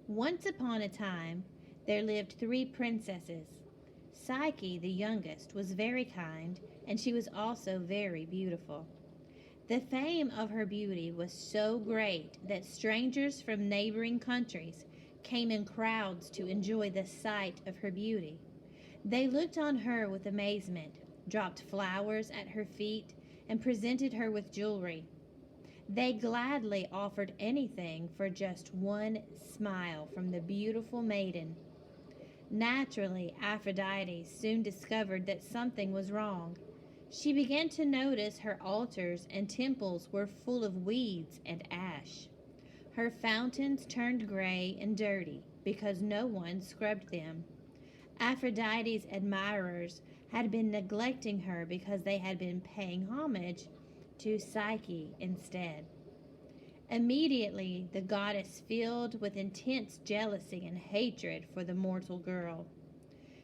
Once upon a time, there lived three princesses. Psyche, the youngest, was very kind, and she was also very beautiful. The fame of her beauty was so great that strangers from neighboring countries came in crowds to enjoy the sight of her beauty. They looked on her with amazement, dropped flowers at her feet, and presented her with jewelry. They gladly offered anything for just one smile from the beautiful maiden. Naturally, Aphrodite soon discovered that something was wrong. She began to notice her altars and temples were full of weeds and ash. Her fountains turned gray and dirty because no one scrubbed them. Aphrodite's admirers had been neglecting her because they had been paying homage to Psyche instead. Immediately, the goddess filled with intense jealousy and hatred for the mortal girl.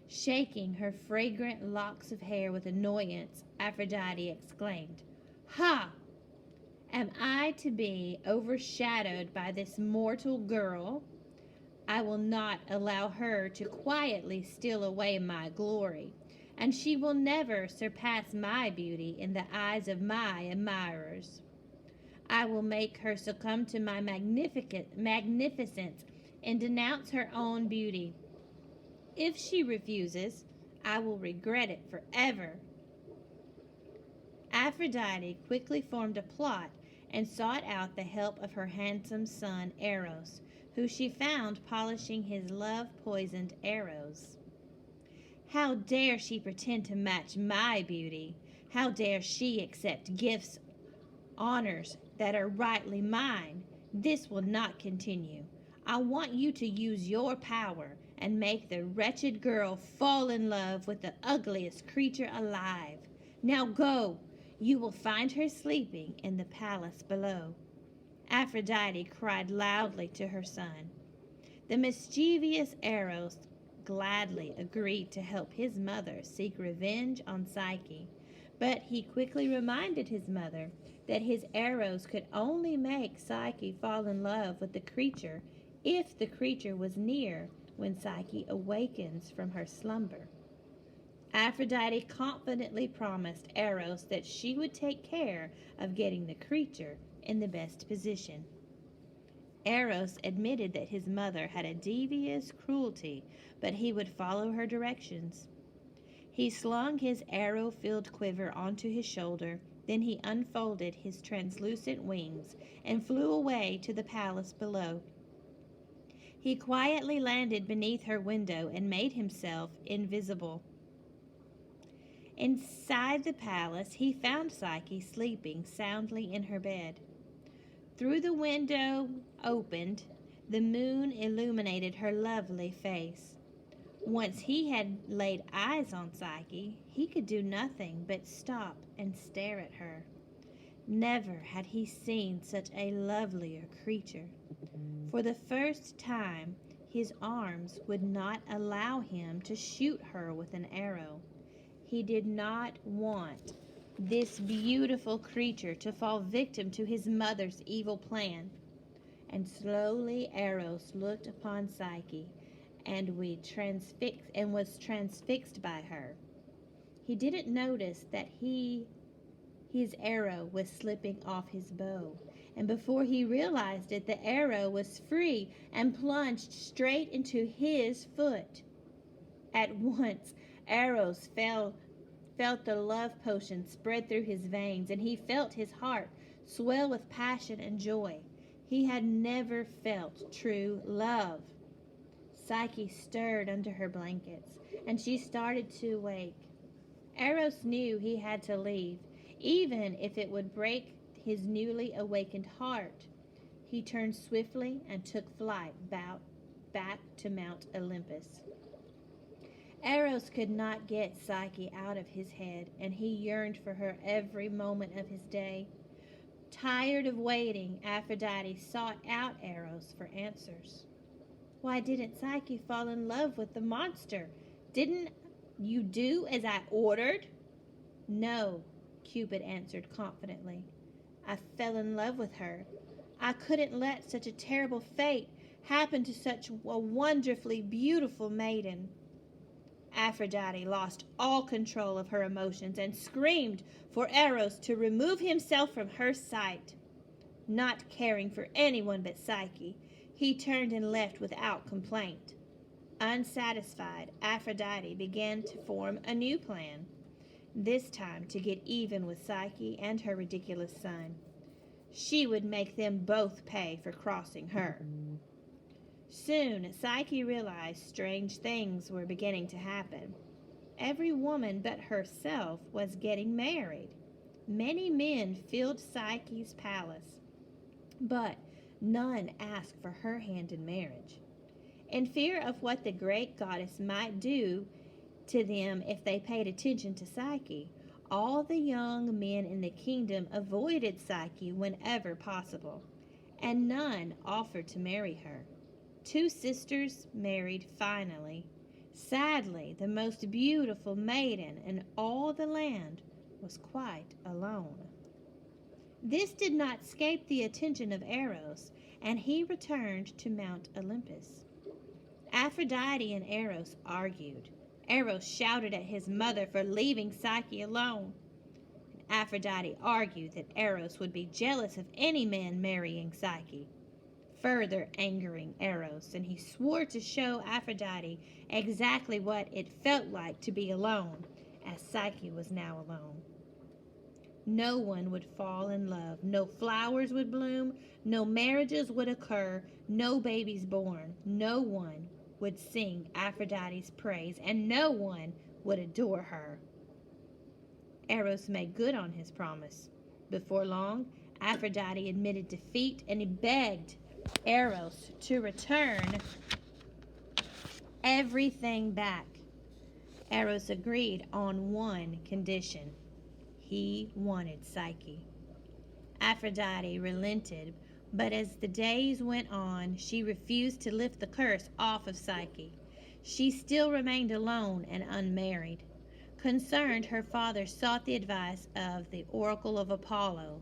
Shaking her fragrant locks of hair with annoyance, Aphrodite exclaimed, "Ha! Am I to be overshadowed by this mortal girl? I will not allow her to quietly steal away my glory, and she will never surpass my beauty in the eyes of my admirers. I will make her succumb to my magnificence and denounce her own beauty. If she refuses, I will regret it forever." Aphrodite quickly formed a plot and sought out the help of her handsome son Eros, who she found polishing his love-poisoned arrows. "How dare she pretend to match my beauty? How dare she accept gifts, honors that are rightly mine? This will not continue. I want you to use your power and make the wretched girl fall in love with the ugliest creature alive. Now go! You will find her sleeping in the palace below." Aphrodite cried loudly to her son. The mischievous Eros gladly agreed to help his mother seek revenge on Psyche, but he quickly reminded his mother that his arrows could only make Psyche fall in love with the creature if the creature was near when Psyche awakens from her slumber. Aphrodite confidently promised Eros that she would take care of getting the creature in the best position. Eros admitted that his mother had a devious cruelty, but he would follow her directions. He slung his arrow-filled quiver onto his shoulder, then he unfolded his translucent wings and flew away to the palace below. He quietly landed beneath her window and made himself invisible. Inside the palace, he found Psyche sleeping soundly in her bed. Through the window opened, the moon illuminated her lovely face. Once he had laid eyes on Psyche, he could do nothing but stop and stare at her. Never had he seen such a lovelier creature. For the first time, his arms would not allow him to shoot her with an arrow. He did not want this beautiful creature to fall victim to his mother's evil plan. And slowly Eros looked upon Psyche and was transfixed by her. He didn't notice that his arrow was slipping off his bow, and before he realized it, the arrow was free and plunged straight into his foot. At once, Eros felt the love potion spread through his veins, and he felt his heart swell with passion and joy. He had never felt true love. Psyche stirred under her blankets, and she started to awake. Eros knew he had to leave, even if it would break his newly awakened heart. He turned swiftly and took flight back to Mount Olympus. Eros could not get Psyche out of his head, and he yearned for her every moment of his day. Tired of waiting, Aphrodite sought out Eros for answers. "Why didn't Psyche fall in love with the monster? Didn't you do as I ordered?" "No," Cupid answered confidently. "I fell in love with her. I couldn't let such a terrible fate happen to such a wonderfully beautiful maiden? Aphrodite lost all control of her emotions and screamed for Eros to remove himself from her sight. Not caring for anyone but Psyche, he turned and left without complaint. Unsatisfied, Aphrodite began to form a new plan, this time to get even with Psyche and her ridiculous son. She would make them both pay for crossing her. Soon, Psyche realized strange things were beginning to happen. Every woman but herself was getting married. Many men filled Psyche's palace, but none asked for her hand in marriage. In fear of what the great goddess might do to them if they paid attention to Psyche, all the young men in the kingdom avoided Psyche whenever possible, and none offered to marry her. Two sisters married finally. Sadly, the most beautiful maiden in all the land was quite alone. This did not escape the attention of Eros, and he returned to Mount Olympus. Aphrodite and Eros argued. Eros shouted at his mother for leaving Psyche alone. Aphrodite argued that Eros would be jealous of any man marrying Psyche, further angering Eros, and he swore to show Aphrodite exactly what it felt like to be alone, as Psyche was now alone. No one would fall in love, no flowers would bloom, no marriages would occur, no babies born, no one would sing Aphrodite's praise, and no one would adore her. Eros made good on his promise. Before long, Aphrodite admitted defeat and he begged Eros to return everything back. Eros agreed on one condition. He wanted Psyche. Aphrodite relented, but as the days went on, she refused to lift the curse off of Psyche. She still remained alone and unmarried. Concerned, her father sought the advice of the oracle of Apollo.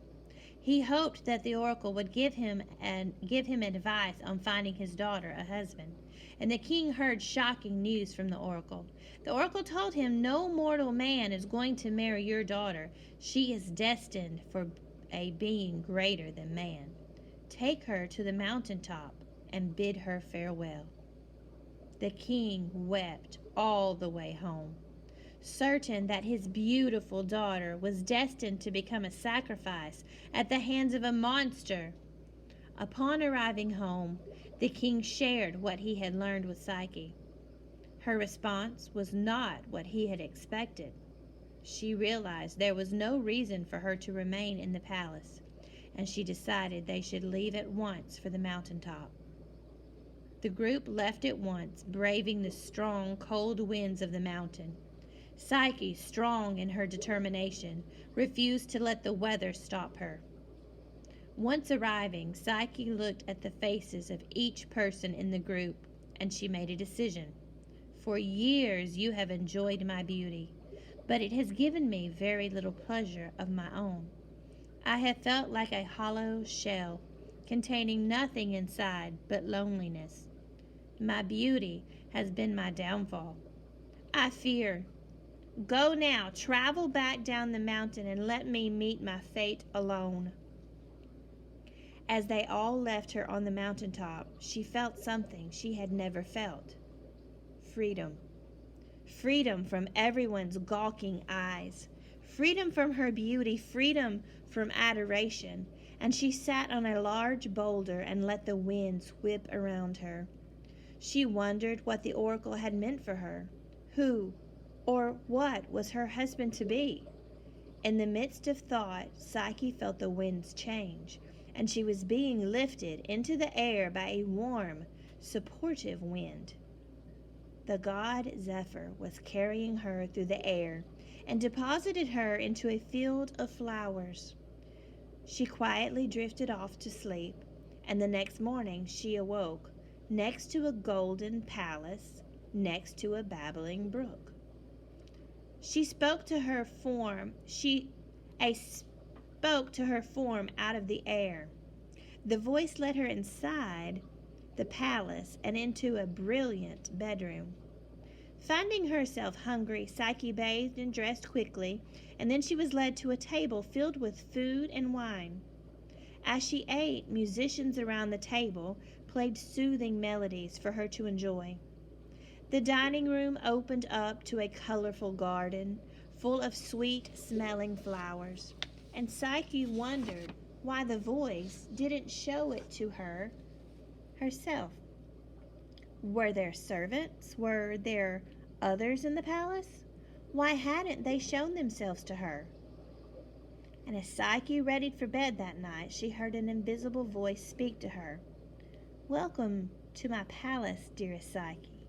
He hoped that the oracle would give him advice on finding his daughter a husband. And the king heard shocking news from the oracle. The oracle told him, "No mortal man is going to marry your daughter. She is destined for a being greater than man. Take her to the mountaintop and bid her farewell." The king wept all the way home, certain that his beautiful daughter was destined to become a sacrifice at the hands of a monster. Upon arriving home, the king shared what he had learned with Psyche. Her response was not what he had expected. She realized there was no reason for her to remain in the palace, and she decided they should leave at once for the mountaintop. The group left at once, braving the strong, cold winds of the mountain. Psyche, strong in her determination, refused to let the weather stop her. Once arriving, Psyche looked at the faces of each person in the group, and she made a decision. "For years you have enjoyed my beauty, but it has given me very little pleasure of my own. I have felt like a hollow shell, containing nothing inside but loneliness. My beauty has been my downfall. I fear. Go now, travel back down the mountain, and let me meet my fate alone." As they all left her on the mountaintop, she felt something she had never felt. Freedom. Freedom from everyone's gawking eyes. Freedom from her beauty. Freedom from adoration. And she sat on a large boulder and let the winds whip around her. She wondered what the oracle had meant for her. Who or what was her husband to be? In the midst of thought, Psyche felt the winds change, and she was being lifted into the air by a warm, supportive wind. The god Zephyr was carrying her through the air and deposited her into a field of flowers. She quietly drifted off to sleep, and the next morning she awoke next to a golden palace, next to a babbling brook. She spoke to her form out of the air. The voice led her inside the palace, and into a brilliant bedroom. Finding herself hungry, Psyche bathed and dressed quickly, and then she was led to a table filled with food and wine. As she ate, musicians around the table played soothing melodies for her to enjoy. The dining room opened up to a colorful garden full of sweet-smelling flowers, and Psyche wondered why the voice didn't show it to her herself. Were there servants? Were there others in the palace? Why hadn't they shown themselves to her? And as Psyche readied for bed that night, she heard an invisible voice speak to her. "Welcome to my palace, dearest Psyche.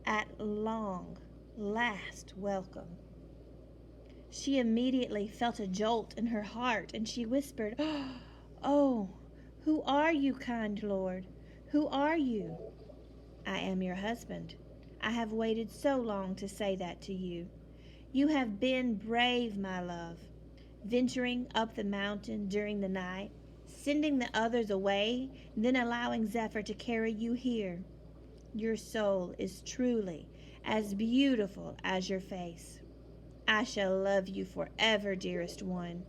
At long last welcome." She immediately felt a jolt in her heart, and she whispered, "Oh, who are you, kind Lord? Who are you?" "I am your husband. I have waited so long to say that to you. You have been brave, my love, venturing up the mountain during the night, sending the others away, then allowing Zephyr to carry you here. Your soul is truly as beautiful as your face. I shall love you forever, dearest one."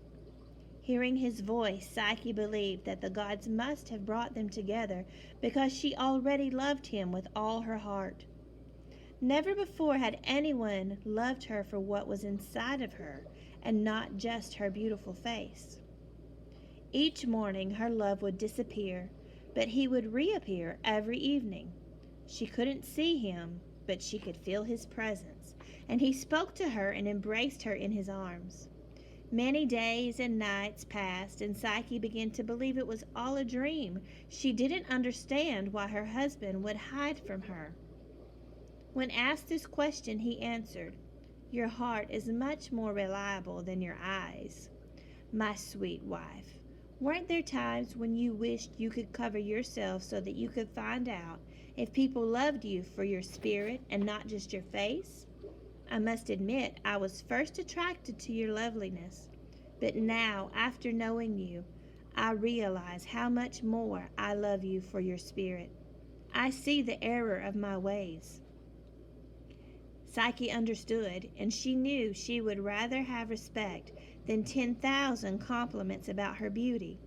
Hearing his voice, Psyche believed that the gods must have brought them together because she already loved him with all her heart. Never before had anyone loved her for what was inside of her and not just her beautiful face. Each morning her love would disappear, but he would reappear every evening. She couldn't see him, but she could feel his presence, and he spoke to her and embraced her in his arms. Many days and nights passed, and Psyche began to believe it was all a dream. She didn't understand why her husband would hide from her. When asked this question, he answered, "Your heart is much more reliable than your eyes, my sweet wife. Weren't there times when you wished you could cover yourself so that you could find out if people loved you for your spirit and not just your face? I must admit I was first attracted to your loveliness, but now, after knowing you, I realize how much more I love you for your spirit. I see the error of my ways." Psyche understood, and she knew she would rather have respect than 10,000 compliments about her beauty.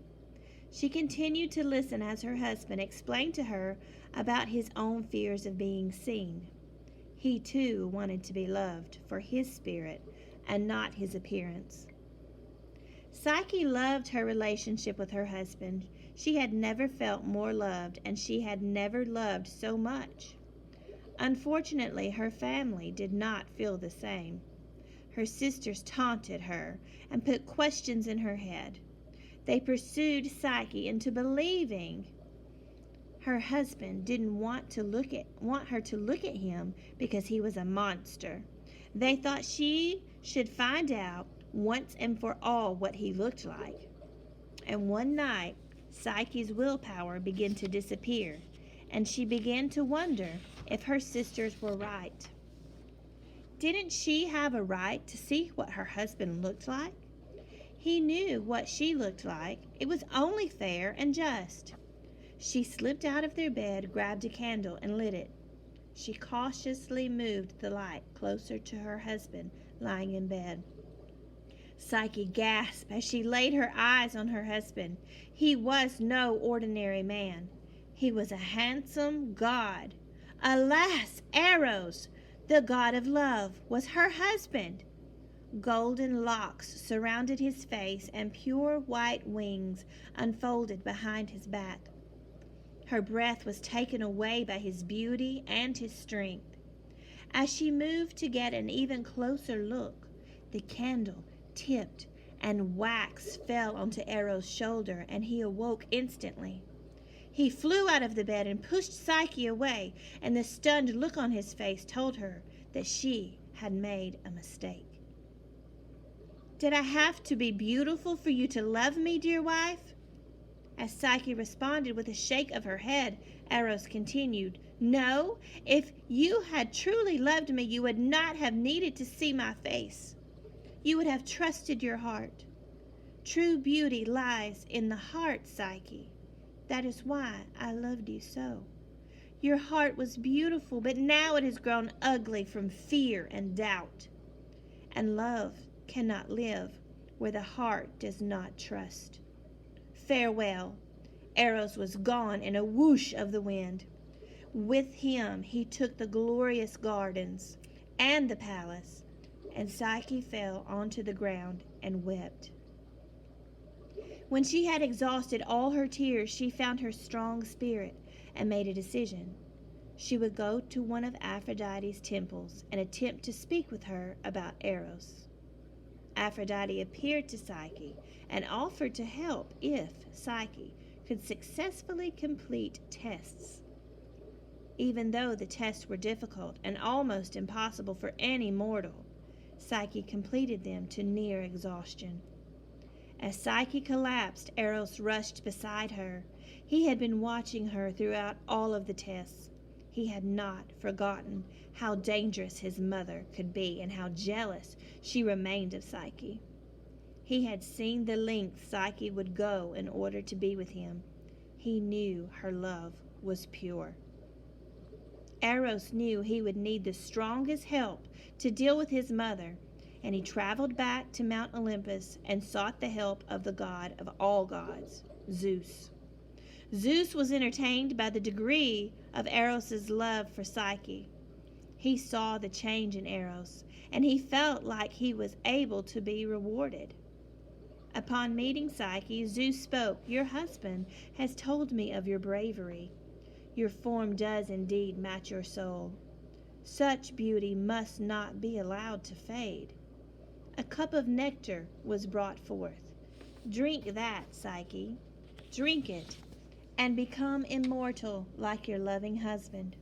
She continued to listen as her husband explained to her about his own fears of being seen. He too wanted to be loved for his spirit and not his appearance. Psyche loved her relationship with her husband. She had never felt more loved, and she had never loved so much. Unfortunately, her family did not feel the same. Her sisters taunted her and put questions in her head. They pursued Psyche into believing her husband didn't want her to look at him because he was a monster. They thought she should find out once and for all what he looked like. And one night, Psyche's willpower began to disappear, and she began to wonder if her sisters were right. Didn't she have a right to see what her husband looked like? He knew what she looked like. It was only fair and just. She slipped out of their bed, grabbed a candle, and lit it. She cautiously moved the light closer to her husband lying in bed. Psyche gasped as she laid her eyes on her husband. He was no ordinary man. He was a handsome god. Alas, Eros, the god of love, was her husband. Golden locks surrounded his face, and pure white wings unfolded behind his back. Her breath was taken away by his beauty and his strength. As she moved to get an even closer look, the candle tipped and wax fell onto Eros' shoulder, and he awoke instantly. He flew out of the bed and pushed Psyche away, and the stunned look on his face told her that she had made a mistake. "Did I have to be beautiful for you to love me, dear wife?" As Psyche responded with a shake of her head, Eros continued, "No, if you had truly loved me, you would not have needed to see my face. You would have trusted your heart. True beauty lies in the heart, Psyche. That is why I loved you so. Your heart was beautiful, but now it has grown ugly from fear and doubt. And love cannot live where the heart does not trust. Farewell. Eros was gone in a whoosh of the wind. With him he took the glorious gardens and the palace, and Psyche fell onto the ground and wept. When she had exhausted all her tears, she found her strong spirit and made a decision. She would go to one of Aphrodite's temples and attempt to speak with her about Eros. Aphrodite appeared to Psyche and offered to help if Psyche could successfully complete tests. Even though the tests were difficult and almost impossible for any mortal, Psyche completed them to near exhaustion. As Psyche collapsed, Eros rushed beside her. He had been watching her throughout all of the tests. He had not forgotten how dangerous his mother could be and how jealous she remained of Psyche. He had seen the lengths Psyche would go in order to be with him. He knew her love was pure. Eros knew he would need the strongest help to deal with his mother, and he traveled back to Mount Olympus and sought the help of the god of all gods, Zeus. Zeus was entertained by the degree of Eros's love for Psyche. He saw the change in Eros, and he felt like he was able to be rewarded. Upon meeting Psyche, Zeus spoke, "Your husband has told me of your bravery. Your form does indeed match your soul. Such beauty must not be allowed to fade." A cup of nectar was brought forth. "Drink that, Psyche. Drink it, and become immortal like your loving husband.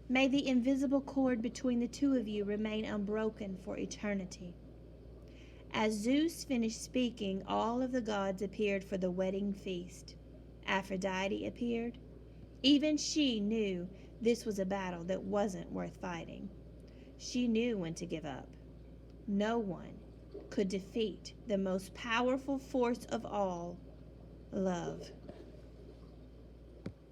May the invisible cord between the two of you remain unbroken for eternity." As Zeus finished speaking, all of the gods appeared for the wedding feast. Aphrodite appeared. Even she knew this was a battle that wasn't worth fighting. She knew when to give up. No one could defeat the most powerful force of all, love.